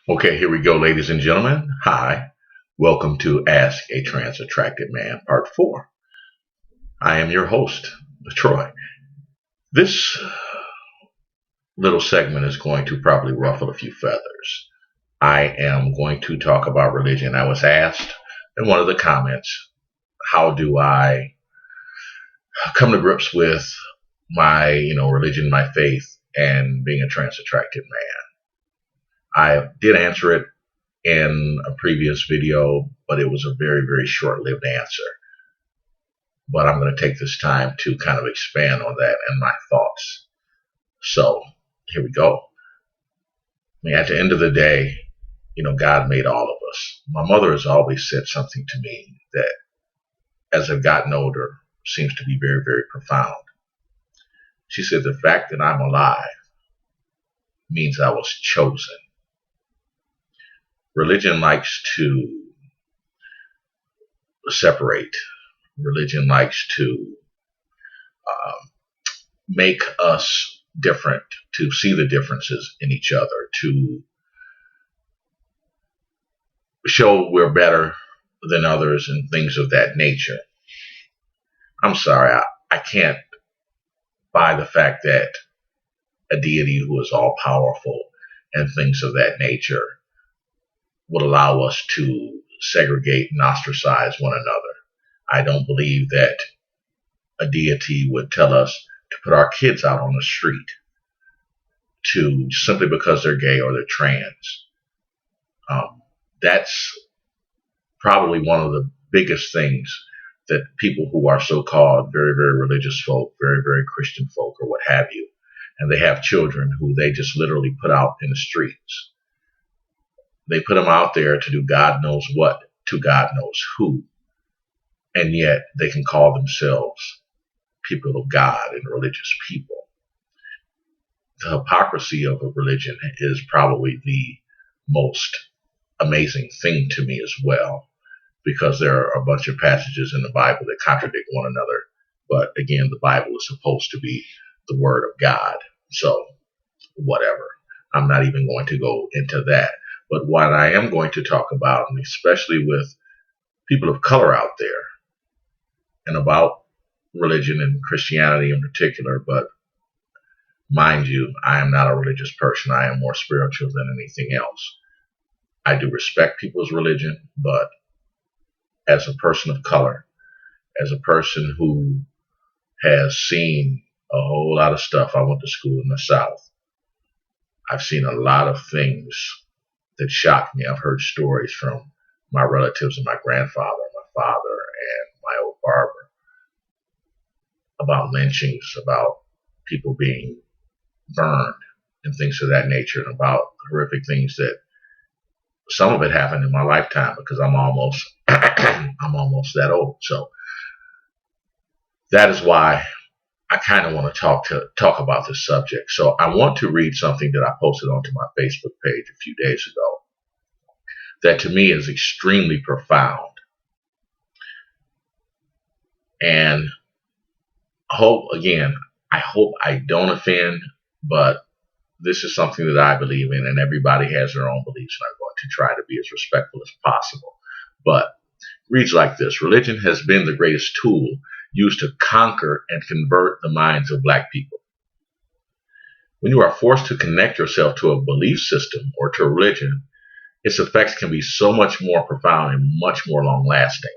Okay, here we go, ladies and gentlemen. Hi, welcome to Ask a Trans Attracted Man, Part 4. I am your host, Troy. This little segment is going to probably ruffle a few feathers. I am going to talk about religion. I was asked in one of the comments, how do I come to grips with my, religion, my faith, and being a trans attracted man? I did answer it in a previous video, but it was a very, very short lived answer. But I'm going to take this time to kind of expand on that and my thoughts. So here we go. At the end of the day, God made all of us. My mother has always said something to me that, as I've gotten older, seems to be very, very profound. She said, the fact that I'm alive means I was chosen. Religion likes to separate. Religion likes to make us different, to see the differences in each other, to show we're better than others and things of that nature. I'm sorry, I can't buy the fact that a deity who is all powerful and things of that nature would allow us to segregate and ostracize one another. I don't believe that a deity would tell us to put our kids out on the street to simply because they're gay or they're trans. That's probably one of the biggest things that people who are so-called very, very religious folk, very, very Christian folk, or what have you, and they have children who they just literally put out in the streets. They put them out there to do God knows what to God knows who, and yet they can call themselves people of God and religious people. The hypocrisy of a religion is probably the most amazing thing to me as well, because there are a bunch of passages in the Bible that contradict one another. But again, the Bible is supposed to be the Word of God. So, whatever. I'm not even going to go into that. But what I am going to talk about, and especially with people of color out there, and about religion and Christianity in particular, but mind you, I am not a religious person. I am more spiritual than anything else. I do respect people's religion, but as a person of color, as a person who has seen a whole lot of stuff. I went to school in the South. I've seen a lot of things that shocked me. I've heard stories from my relatives and my grandfather, my father, and my old barber about lynchings, about people being burned and things of that nature, and about horrific things that some of it happened in my lifetime because I'm almost I'm almost that old. So that is why I kind of want to talk about this subject. So I want to read something that I posted onto my Facebook page a few days ago that to me is extremely profound. And I hope I don't offend, but this is something that I believe in, and everybody has their own beliefs, and I'm going to try to be as respectful as possible. But it reads like this: religion has been the greatest tool used to conquer and convert the minds of black people. When you are forced to connect yourself to a belief system or to a religion, its effects can be so much more profound and much more long lasting.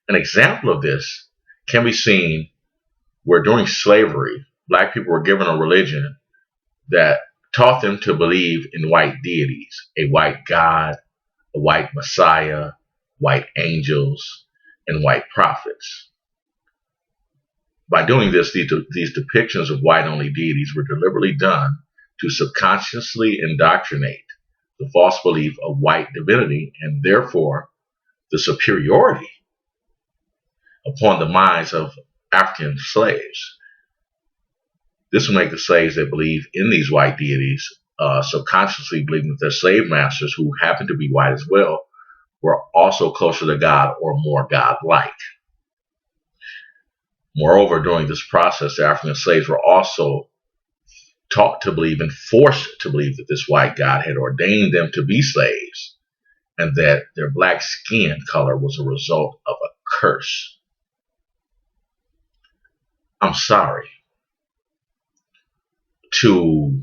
An example of this can be seen where during slavery, black people were given a religion that taught them to believe in white deities, a white God, a white Messiah, white angels, and white prophets. By doing this, these depictions of white-only deities were deliberately done to subconsciously indoctrinate the false belief of white divinity and therefore the superiority upon the minds of African slaves. This will make the slaves that believe in these white deities subconsciously believing that their slave masters, who happen to be white as well, were also closer to God or more God-like. Moreover, during this process, the African slaves were also taught to believe and forced to believe that this white God had ordained them to be slaves and that their black skin color was a result of a curse. I'm sorry. To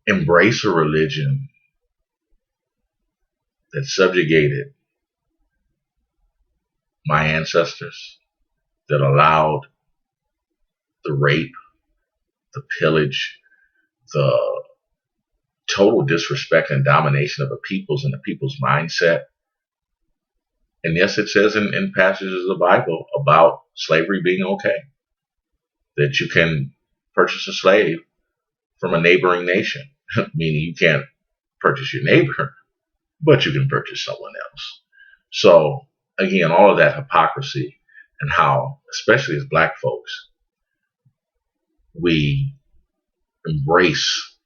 embrace a religion that subjugated my ancestors, that allowed the rape, the pillage, the total disrespect and domination of a people's and the people's mindset. And yes, it says in passages of the Bible about slavery being okay, that you can purchase a slave from a neighboring nation, meaning you can't purchase your neighbor, but you can purchase someone else. So again, all of that hypocrisy and how, especially as black folks, we embrace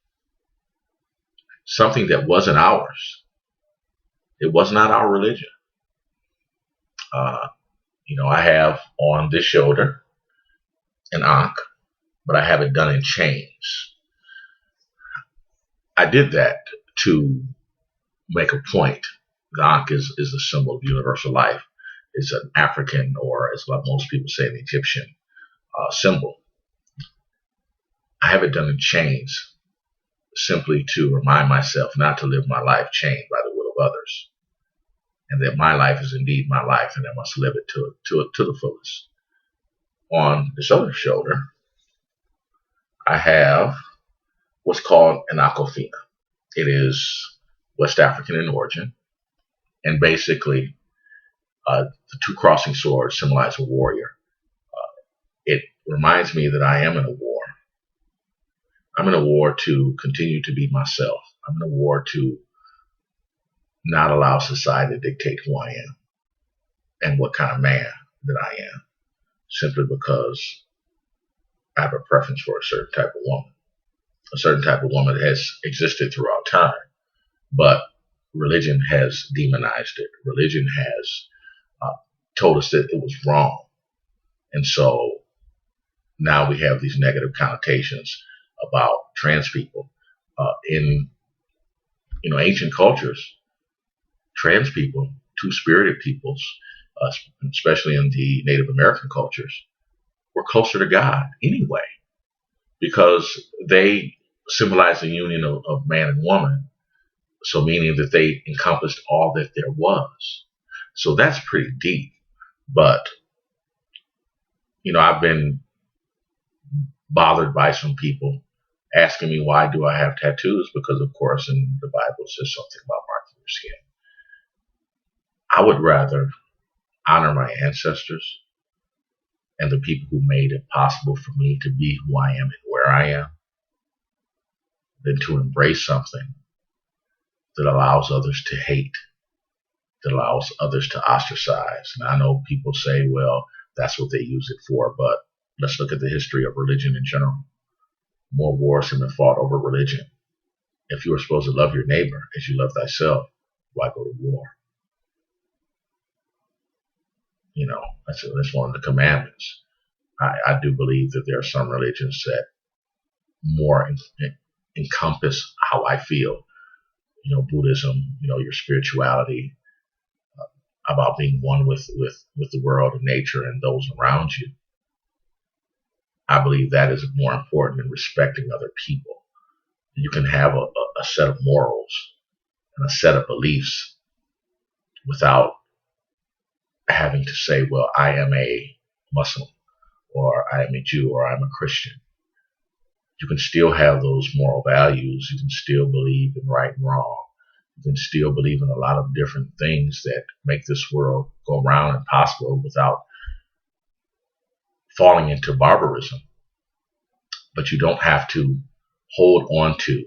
something that wasn't ours. It was not our religion. Uh, I have on this shoulder an ankh, but I have it done in chains. I did that to make a point. The ankh is a symbol of universal life. It's an African, or as most people say, an Egyptian symbol. I have it done in chains simply to remind myself not to live my life chained by the will of others, and that my life is indeed my life, and I must live it to the fullest. On this other shoulder, I have what's called an aquafina. It is West African in origin, and basically, the two crossing swords symbolize a warrior. It reminds me that I am in a war. I'm in a war to continue to be myself. I'm in a war to not allow society to dictate who I am and what kind of man that I am, simply because I have a preference for a certain type of woman. A certain type of woman has existed throughout time, but religion has demonized it. Religion has told us that it was wrong. And so now we have these negative connotations about trans people. In ancient cultures, trans people, two-spirited peoples, especially in the Native American cultures, were closer to God anyway, because they symbolize the union of man and woman, so meaning that they encompassed all that there was. So that's pretty deep. But, I've been bothered by some people asking me, why do I have tattoos? Because, of course, in the Bible it says something about marking your skin. I would rather honor my ancestors and the people who made it possible for me to be who I am and where I am than to embrace something that allows others to hate, that allows others to ostracize. And I know people say, well, that's what they use it for, but let's look at the history of religion in general. More wars have been fought over religion. If you are supposed to love your neighbor as you love thyself, why go to war? That's one of the commandments. I do believe that there are some religions that more encompass how I feel. Buddhism, your spirituality, about being one with the world and nature and those around you. I believe that is more important than respecting other people. You can have a set of morals and a set of beliefs without having to say, well, I am a Muslim, or I am a Jew, or I'm a Christian. You can still have those moral values. You can still believe in right and wrong. You can still believe in a lot of different things that make this world go round and possible without falling into barbarism. But you don't have to hold on to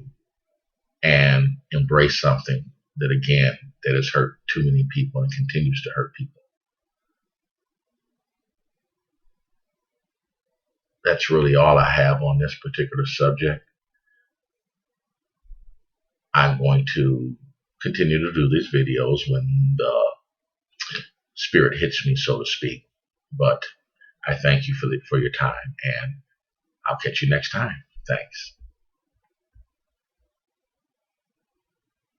and embrace something that, again, that has hurt too many people and continues to hurt people. That's really all I have on this particular subject. I'm going to continue to do these videos when the spirit hits me, so to speak. But I thank you for your time, and I'll catch you next time. Thanks.